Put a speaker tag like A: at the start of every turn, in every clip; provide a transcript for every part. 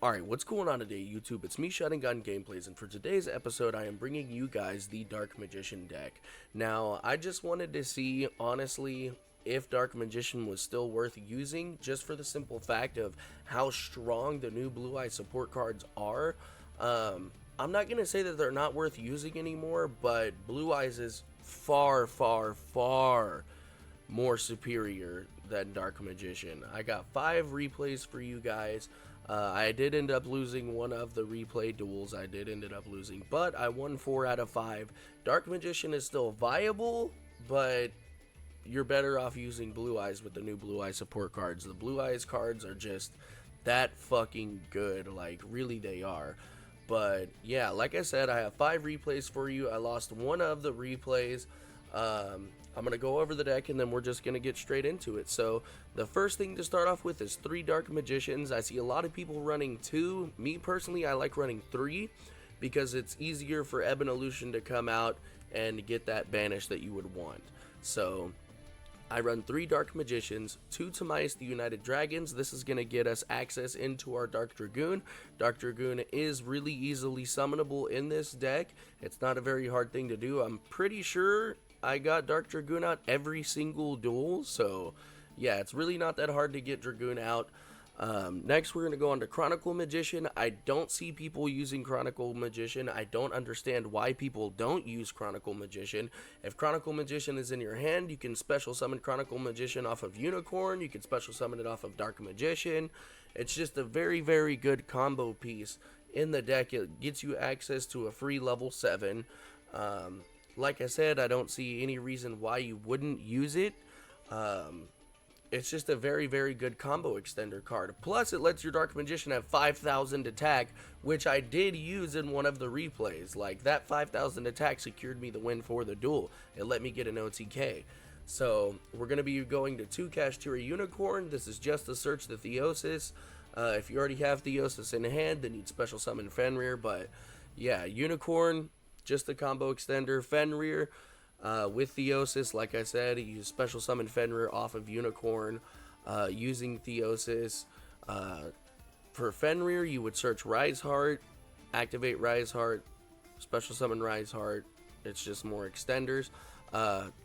A: Alright, what's going on today, YouTube? It's me, Shotgun Gun Gameplays, and for today's episode, I am bringing you guys the Dark Magician deck. Now, I just wanted to see, honestly, if Dark Magician was still worth using, just for the simple fact of how strong the new Blue Eye support cards are. I'm not going to say that they're not worth using anymore, but Blue Eyes is far, far, far more superior than Dark Magician. I got 5 replays for you guys. I did end up losing one of the replay duels. I did end up losing, but I won 4 out of 5. Dark Magician is still viable, but you're better off using Blue Eyes with the new Blue Eye support cards. The Blue Eyes cards are just that fucking good. Like, really, they are. But yeah, like I said, I have 5 replays for you. I lost one of the replays. I'm going to go over the deck and then we're just going to get straight into it. So the first thing to start off with is 3 Dark Magicians. I see a lot of people running 2. Me personally, I like running 3 because it's easier for Ebon Illusion to come out and get that banish that you would want. So I run 3 Dark Magicians, 2 Timaeus the United Dragons. This is going to get us access into our Dark Dragoon. Dark Dragoon is really easily summonable in this deck. It's not a very hard thing to do. I'm pretty sure I got Dark Dragoon out every single duel, so yeah, it's really not that hard to get Dragoon out. Next, we're going to go on to Chronicle Magician. I don't see people using Chronicle Magician. I don't understand why people don't use Chronicle Magician. If Chronicle Magician is in your hand, you can special summon Chronicle Magician off of Unicorn. You can special summon it off of Dark Magician. It's just a very, very good combo piece in the deck. It gets you access to a free level 7. Like I said, I don't see any reason why you wouldn't use it. It's just a very, very good combo extender card. Plus, it lets your Dark Magician have 5,000 attack, which I did use in one of the replays. Like, that 5,000 attack secured me the win for the duel. It let me get an OTK. So, we're going to be going to 2 Kashtira Unicorn. This is just to search the Theosis. If you already have Theosis in hand, then you'd special summon Fenrir. But, yeah, Unicorn, just the combo extender. Fenrir with Theosis, like I said, you special summon Fenrir off of Unicorn using Theosis. For Fenrir, you would search Rise Heart, activate Rise Heart, special summon Rise Heart. It's just more extenders.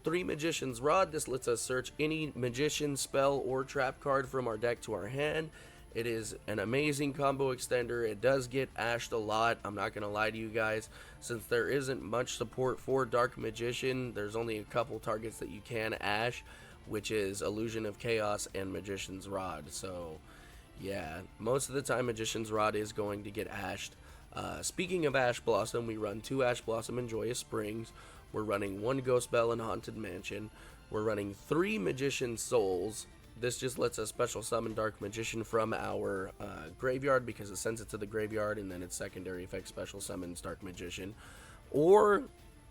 A: 3 Magician's Rod. This lets us search any magician, spell, or trap card from our deck to our hand. It is an amazing combo extender. It does get ashed a lot. I'm not going to lie to you guys. Since there isn't much support for Dark Magician, there's only a couple targets that you can ash, which is Illusion of Chaos and Magician's Rod. So, yeah, most of the time Magician's Rod is going to get ashed. Speaking of Ash Blossom, we run 2 Ash Blossom and Joyous Springs. We're running 1 Ghost Bell and Haunted Mansion. We're running 3 Magician Souls. This just lets us special summon Dark Magician from our graveyard because it sends it to the graveyard and then its secondary effect special summons Dark Magician. Or,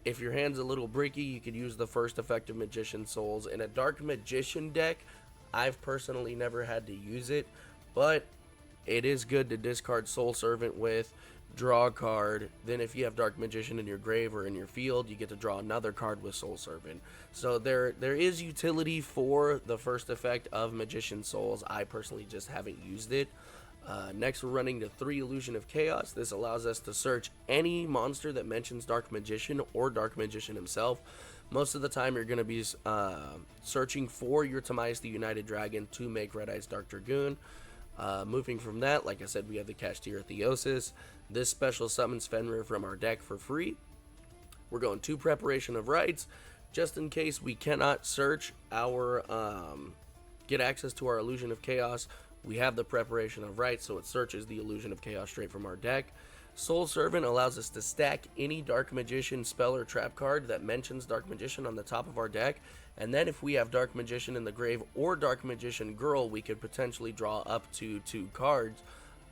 A: if your hand's a little bricky, you could use the first effect of Magician Souls. In a Dark Magician deck, I've personally never had to use it, but it is good to discard Soul Servant with, draw a card, then if you have Dark Magician in your grave or in your field, you get to draw another card with Soul Servant. So there is utility for the first effect of Magician Souls. I personally just haven't used it. Next, we're running to 3 Illusion of Chaos. This allows us to search any monster that mentions Dark Magician or Dark Magician himself. Most of the time, you're going to be searching for your Timaeus the United Dragon to make Red Eyes Dark Dragoon. Moving from that, like I said, we have the Kashtira Theosis. This special summons Fenrir from our deck for free. We're going 2 Preparation of Rites, just in case we cannot search our, get access to our Illusion of Chaos. We have the Preparation of Rites, so it searches the Illusion of Chaos straight from our deck. Soul Servant allows us to stack any Dark Magician spell or trap card that mentions Dark Magician on the top of our deck. And then if we have Dark Magician in the grave or Dark Magician Girl, we could potentially draw up to 2 cards.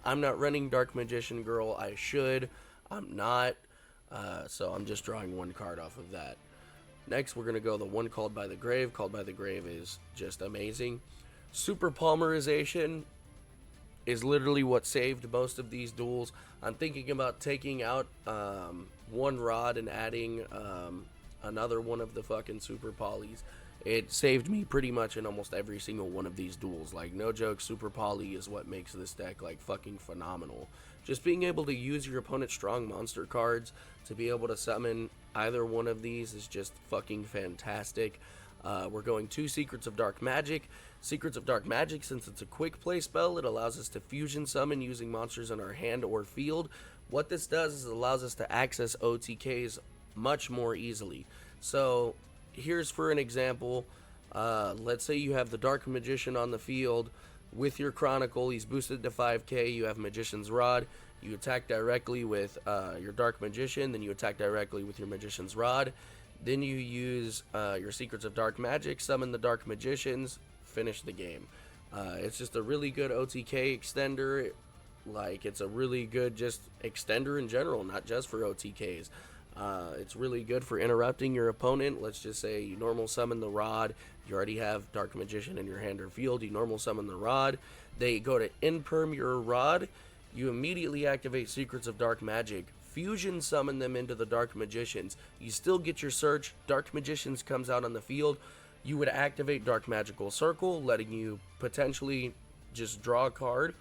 A: I'm not running Dark Magician Girl. I should. I'm not. So I'm just drawing 1 card off of that. Next, we're going to go the 1 Called by the Grave. Called by the Grave is just amazing. Super Polymerization is literally what saved most of these duels. I'm thinking about taking out 1 Rod and adding another one of the fucking Super Polys. it saved me pretty much in almost every single one of these duels. Like, no joke, Super Poly is what makes this deck, like, fucking phenomenal. Just being able to use your opponent's strong monster cards to be able to summon either one of these is just fucking fantastic. We're going 2 Secrets of Dark Magic. Secrets of Dark Magic, since it's a quick play spell, it allows us to fusion summon using monsters in our hand or field. What this does is it allows us to access OTKs much more easily. So here's for an example. Let's say you have the Dark Magician on the field with your Chronicle. He's boosted to 5k. You have Magician's Rod. You attack directly with your Dark Magician, then you attack directly with your Magician's Rod. Then you use your Secrets of Dark Magic, summon the Dark Magicians, finish the game. It's just a really good OTK extender. Like, it's a really good just extender in general, not just for OTKs. It's really good for interrupting your opponent. Let's just say you normal summon the Rod. You already have Dark Magician in your hand or field. You normal summon the Rod. They go to imperm your Rod. You immediately activate Secrets of Dark Magic. Fusion summon them into the Dark Magicians. You still get your search. Dark Magicians comes out on the field. You would activate Dark Magical Circle, letting you potentially just draw a card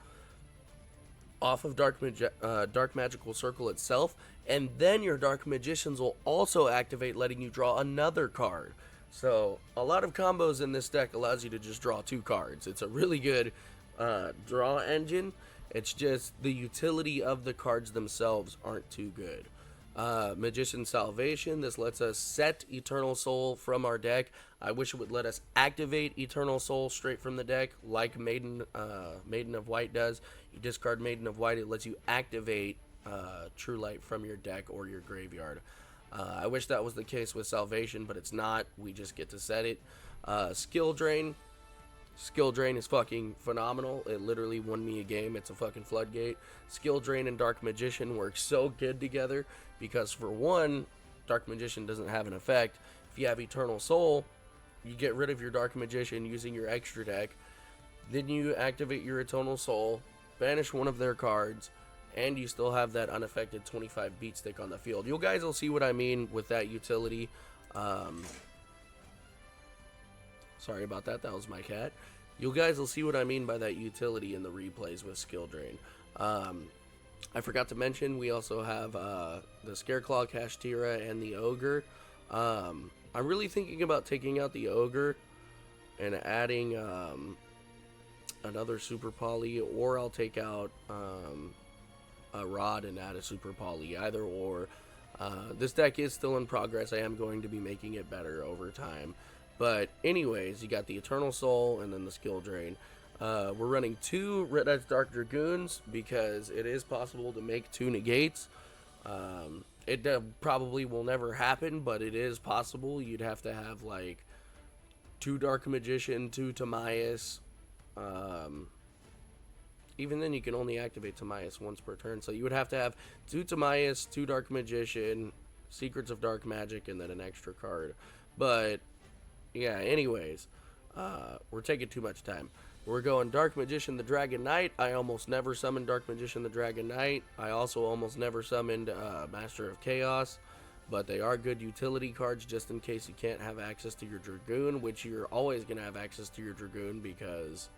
A: off of Dark Magical Circle itself, and then your Dark Magicians will also activate, letting you draw another card. So a lot of combos in this deck allows you to just draw 2 cards. It's a really good draw engine. It's just the utility of the cards themselves aren't too good. Magician Salvation, this lets us set Eternal Soul from our deck. I wish it would let us activate Eternal Soul straight from the deck, like Maiden of White does. You discard Maiden of White, it lets you activate True Light from your deck or your graveyard. I wish that was the case with Salvation, but it's not. We just get to set it. Skill Drain. Skill Drain is fucking phenomenal. It literally won me a game. It's a fucking floodgate. Skill Drain and Dark Magician work so good together because, for one, Dark Magician doesn't have an effect. If you have Eternal Soul, you get rid of your Dark Magician using your extra deck. Then you activate your Eternal Soul, banish one of their cards, and you still have that unaffected 25 beat stick on the field. You guys will see what I mean with that utility. Sorry about that. That was my cat. You guys will see what I mean by that utility in the replays with Skill Drain. I forgot to mention, we also have the Scareclaw, Kashtira, and the Ogre. I'm really thinking about taking out the Ogre and adding another Super Poly, or I'll take out a Rod and add a Super Poly, either or. This deck is still in progress. I am going to be making it better over time. But anyways, you got the Eternal Soul and then the Skill Drain. We're running 2 Red Eyes Dark Dragoons because it is possible to make 2 negates. It probably will never happen, but it is possible. You'd have to have like 2 Dark Magician, 2 Timaeus. Even then, you can only activate Timaeus once per turn. So you would have to have 2 Timaeus, 2 Dark Magician, Secrets of Dark Magic, and then an extra card. But yeah, anyways, we're taking too much time. We're going Dark Magician the Dragon Knight. I almost never summoned Dark Magician the Dragon Knight. I also almost never summoned Master of Chaos. But they are good utility cards just in case you can't have access to your Dragoon, which you're always going to have access to your Dragoon because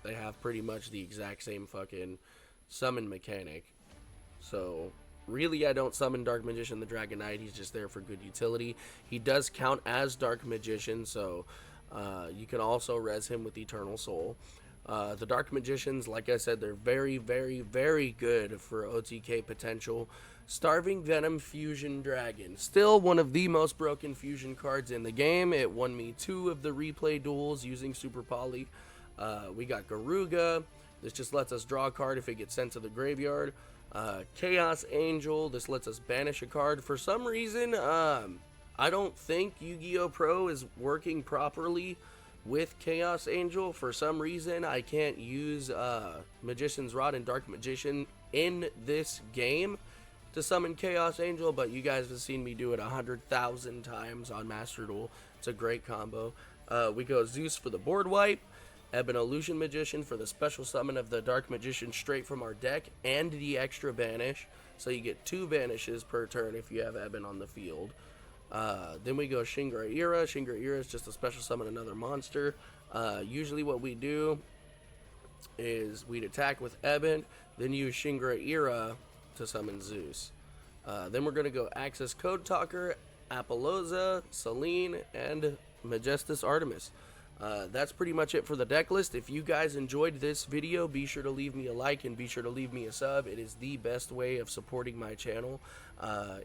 A: they have pretty much the exact same fucking summon mechanic. So really, I don't summon Dark Magician the Dragon Knight. He's just there for good utility. He does count as Dark Magician, so you can also res him with Eternal Soul. The Dark Magicians, like I said, they're very, very, very good for OTK potential. Starving Venom Fusion Dragon. Still one of the most broken fusion cards in the game. It won me 2 of the replay duels using Super Poly. We got Garuga. This just lets us draw a card if it gets sent to the graveyard. Chaos Angel, this lets us banish a card. For some reason, I don't think Yu-Gi-Oh! Pro is working properly with Chaos Angel. For some reason, I can't use Magician's Rod and Dark Magician in this game to summon Chaos Angel, but you guys have seen me do it 100,000 times on Master Duel. It's a great combo. We go Zeus for the board wipe, Ebon Illusion Magician for the special summon of the Dark Magician straight from our deck, and the extra banish. So you get 2 banishes per turn if you have Ebon on the field. Then we go Shingra-Ira. Shingra-Ira is just a special summon another monster. Usually what we do is we'd attack with Eben, then use Shingra-Ira to summon Zeus. Then we're going to go Access Code Talker, Apollousa, Selene, and Majestus Artemis. That's pretty much it for the deck list. If you guys enjoyed this video, be sure to leave me a like and be sure to leave me a sub. It is the best way of supporting my channel.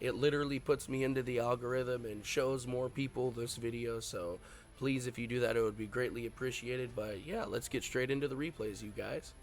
A: It literally puts me into the algorithm and shows more people this video, so please, if you do that, it would be greatly appreciated. But yeah, let's get straight into the replays, you guys.